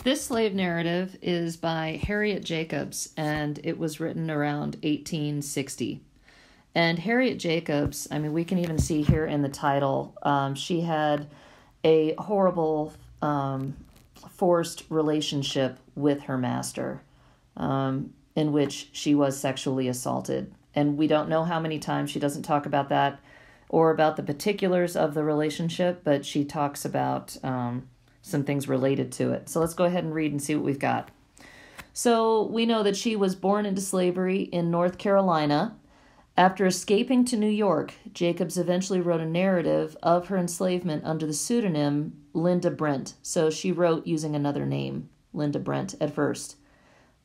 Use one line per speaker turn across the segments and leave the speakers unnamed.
This slave narrative is by Harriet Jacobs, and it was written around 1860. And Harriet Jacobs, I mean, we can even see here in the title, she had a horrible forced relationship with her master, in which she was sexually assaulted. And we don't know how many times. She doesn't talk about that or about the particulars of the relationship, but she talks about some things related to it. So let's go ahead and read and see what we've got. So we know that she was born into slavery in North Carolina. After escaping to New York, Jacobs eventually wrote a narrative of her enslavement under the pseudonym Linda Brent. So she wrote using another name, Linda Brent, at first.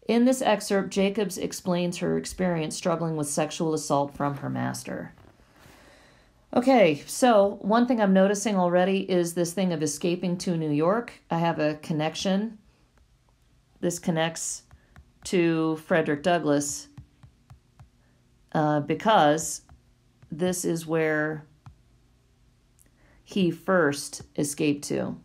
In this excerpt, Jacobs explains her experience struggling with sexual assault from her master. Okay, so one thing I'm noticing already is this thing of escaping to New York. I have a connection. This connects to Frederick Douglass because this is where he first escaped to.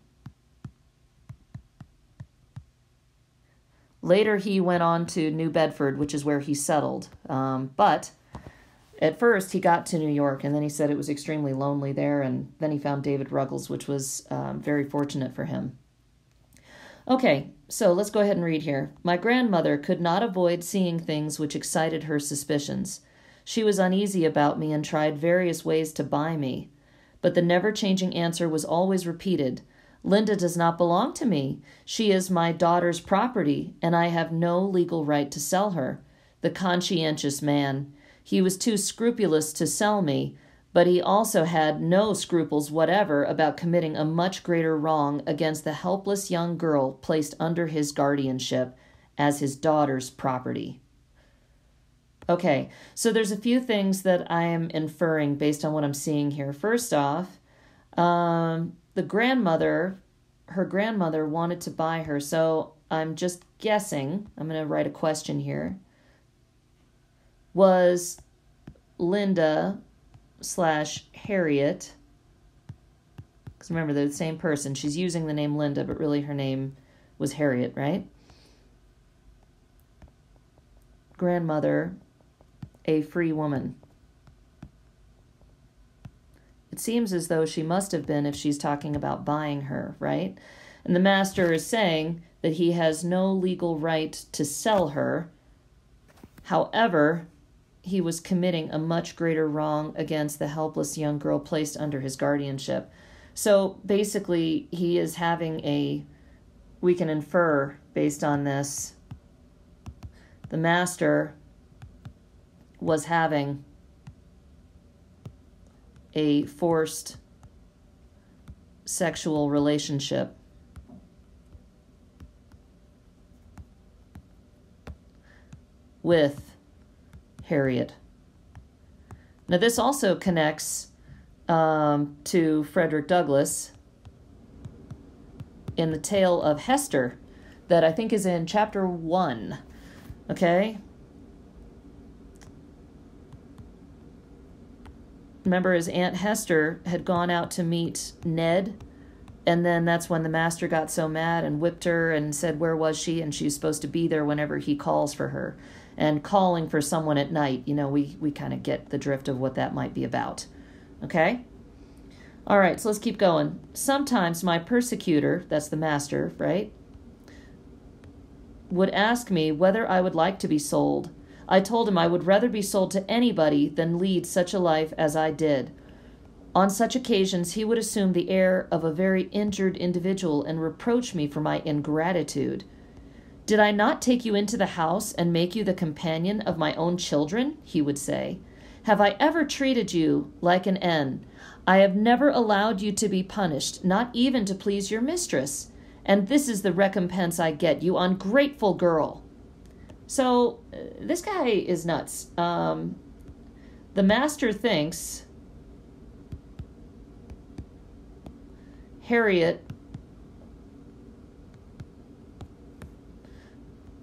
Later, he went on to New Bedford, which is where he settled. But at first, he got to New York, and then he said it was extremely lonely there, and then he found David Ruggles, which was very fortunate for him. Okay, so let's go ahead and read here. My grandmother could not avoid seeing things which excited her suspicions. She was uneasy about me and tried various ways to buy me, but the never-changing answer was always repeated. Linda does not belong to me. She is my daughter's property, and I have no legal right to sell her. The conscientious man. He was too scrupulous to sell me, but he also had no scruples whatever about committing a much greater wrong against the helpless young girl placed under his guardianship as his daughter's property. Okay, so there's a few things that I am inferring based on what I'm seeing here. First off, her grandmother wanted to buy her, so I'm just guessing, I'm going to write a question here. Was Linda / Harriet, because remember, they're the same person. She's using the name Linda, but really her name was Harriet, right? Grandmother, a free woman. It seems as though she must have been if she's talking about buying her, right? And the master is saying that he has no legal right to sell her. However, he was committing a much greater wrong against the helpless young girl placed under his guardianship. So basically, he is having we can infer based on this, the master was having a forced sexual relationship with Harriet. Now, this also connects to Frederick Douglass in the tale of Hester that I think is in chapter 1. Okay? Remember, his Aunt Hester had gone out to meet Ned, and then that's when the master got so mad and whipped her and said, where was she? And she's supposed to be there whenever he calls for her. And calling for someone at night, we kind of get the drift of what that might be about. Okay? All right, so let's keep going. Sometimes my persecutor, that's the master, right, would ask me whether I would like to be sold. I told him I would rather be sold to anybody than lead such a life as I did. On such occasions, he would assume the air of a very injured individual and reproach me for my ingratitude. Did I not take you into the house and make you the companion of my own children? He would say. Have I ever treated you like an N? I have never allowed you to be punished, not even to please your mistress. And this is the recompense I get, you ungrateful girl. So, this guy is nuts. The master thinks Harriet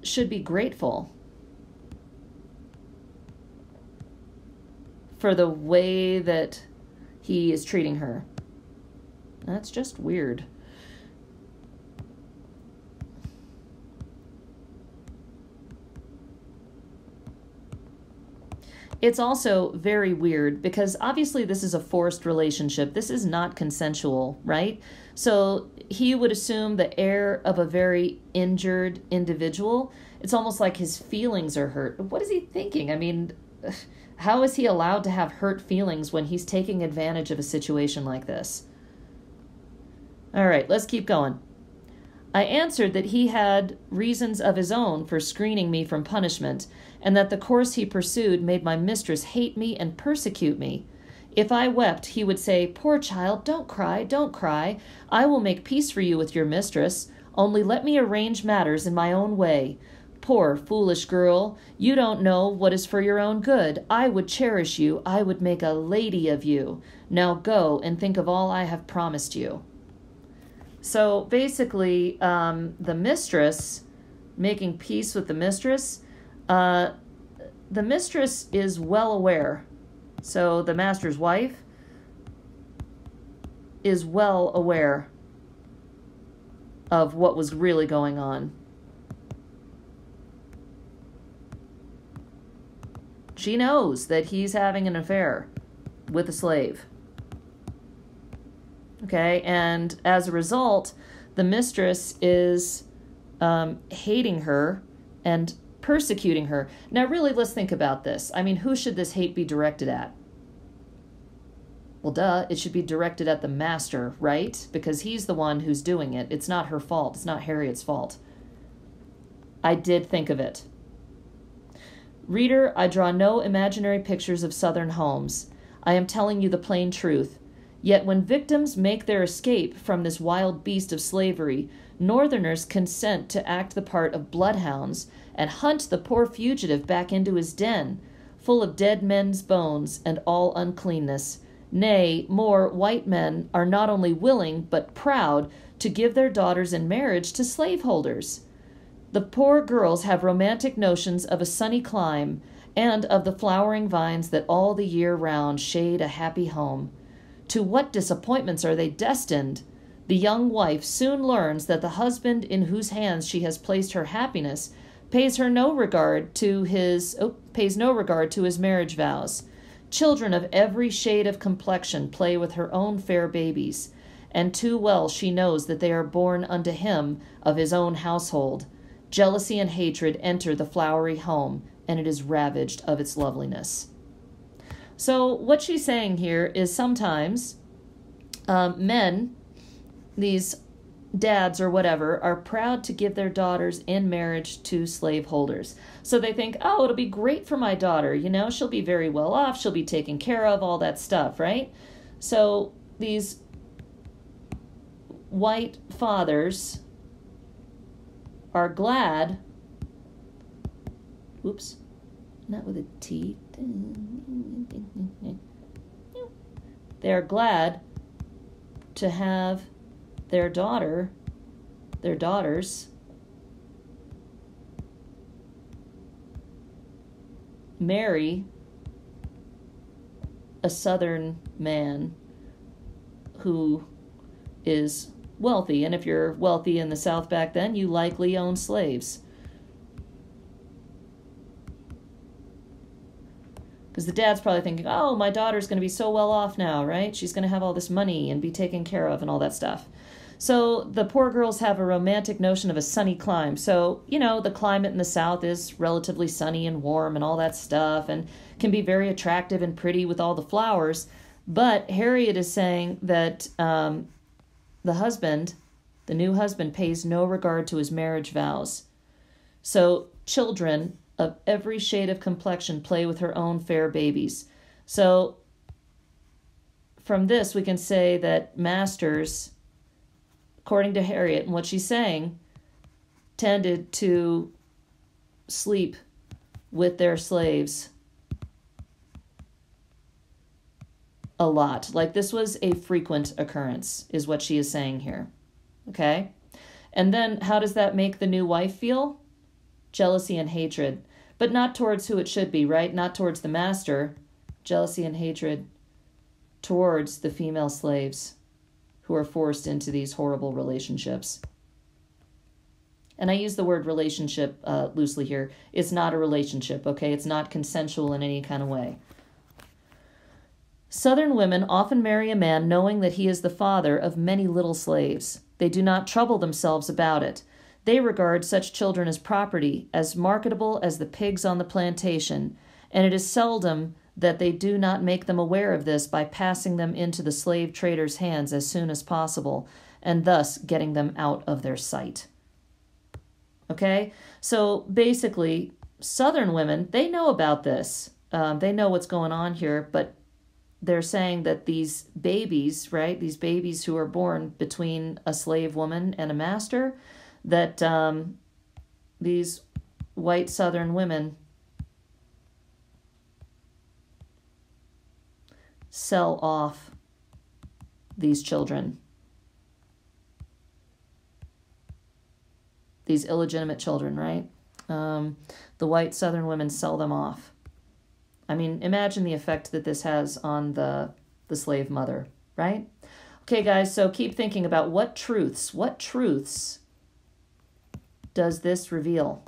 should be grateful for the way that he is treating her. That's just weird. it's also very weird because obviously this is a forced relationship. This is not consensual, right? So he would assume the heir of a very injured individual. It's almost like his feelings are hurt. What is he thinking? I mean, how is he allowed to have hurt feelings when he's taking advantage of a situation like this? All right, let's keep going. I answered that he had reasons of his own for screening me from punishment, and that the course he pursued made my mistress hate me and persecute me. If I wept, he would say, "Poor child, don't cry, don't cry. I will make peace for you with your mistress. Only let me arrange matters in my own way. Poor, foolish girl, you don't know what is for your own good. I would cherish you. I would make a lady of you. Now go and think of all I have promised you." So basically, the mistress, making peace with the mistress is well aware. So the master's wife is well aware of what was really going on. She knows that he's having an affair with a slave. Okay, and as a result, the mistress is hating her and persecuting her. Now, really, let's think about this. I mean, who should this hate be directed at? Well, duh, it should be directed at the master, right? Because he's the one who's doing it. It's not her fault. It's not Harriet's fault. I did think of it. Reader, I draw no imaginary pictures of Southern homes. I am telling you the plain truth. Yet when victims make their escape from this wild beast of slavery, Northerners consent to act the part of bloodhounds and hunt the poor fugitive back into his den, full of dead men's bones and all uncleanness. Nay, more, white men are not only willing, but proud, to give their daughters in marriage to slaveholders. The poor girls have romantic notions of a sunny clime and of the flowering vines that all the year round shade a happy home. To what disappointments are they destined? The young wife soon learns that the husband in whose hands she has placed her happiness pays no regard to his marriage vows. Children of every shade of complexion play with her own fair babies, and too well she knows that they are born unto him of his own household. Jealousy and hatred enter the flowery home, and it is ravaged of its loveliness. So what she's saying here is sometimes men, these dads or whatever, are proud to give their daughters in marriage to slaveholders. So they think, oh, it'll be great for my daughter. You know, she'll be very well off. She'll be taken care of, all that stuff, right? So these white fathers are glad, oops, not with a T. They are glad to have their daughters, marry a Southern man who is wealthy. And if you're wealthy in the South back then, you likely owned slaves. Because the dad's probably thinking, oh, my daughter's going to be so well off now, right? She's going to have all this money and be taken care of and all that stuff. So the poor girls have a romantic notion of a sunny clime. So, you know, the climate in the South is relatively sunny and warm and all that stuff and can be very attractive and pretty with all the flowers. But Harriet is saying that the new husband, pays no regard to his marriage vows. So children of every shade of complexion play with her own fair babies. So from this, we can say that masters, according to Harriet and what she's saying, tended to sleep with their slaves a lot. Like, this was a frequent occurrence, is what she is saying here. Okay? And then how does that make the new wife feel? Jealousy and hatred. But not towards who it should be, right? Not towards the master. Jealousy and hatred towards the female slaves who are forced into these horrible relationships. and I use the word relationship loosely here, it's not a relationship, okay? It's not consensual in any kind of way. Southern women often marry a man knowing that he is the father of many little slaves. They do not trouble themselves about it. They regard such children as property, as marketable as the pigs on the plantation, and it is seldom that they do not make them aware of this by passing them into the slave traders' hands as soon as possible, and thus getting them out of their sight. Okay? So basically, Southern women, they know about this. They know what's going on here, but they're saying that these babies, right, these babies who are born between a slave woman and a master, that these white Southern women sell off these children, these illegitimate children, right? The white Southern women sell them off. I mean, imagine the effect that this has on the slave mother, right? Okay, guys, so keep thinking about what truths does this reveal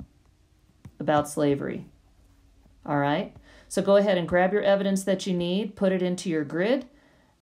about slavery? All right, so go ahead and grab your evidence that you need, put it into your grid,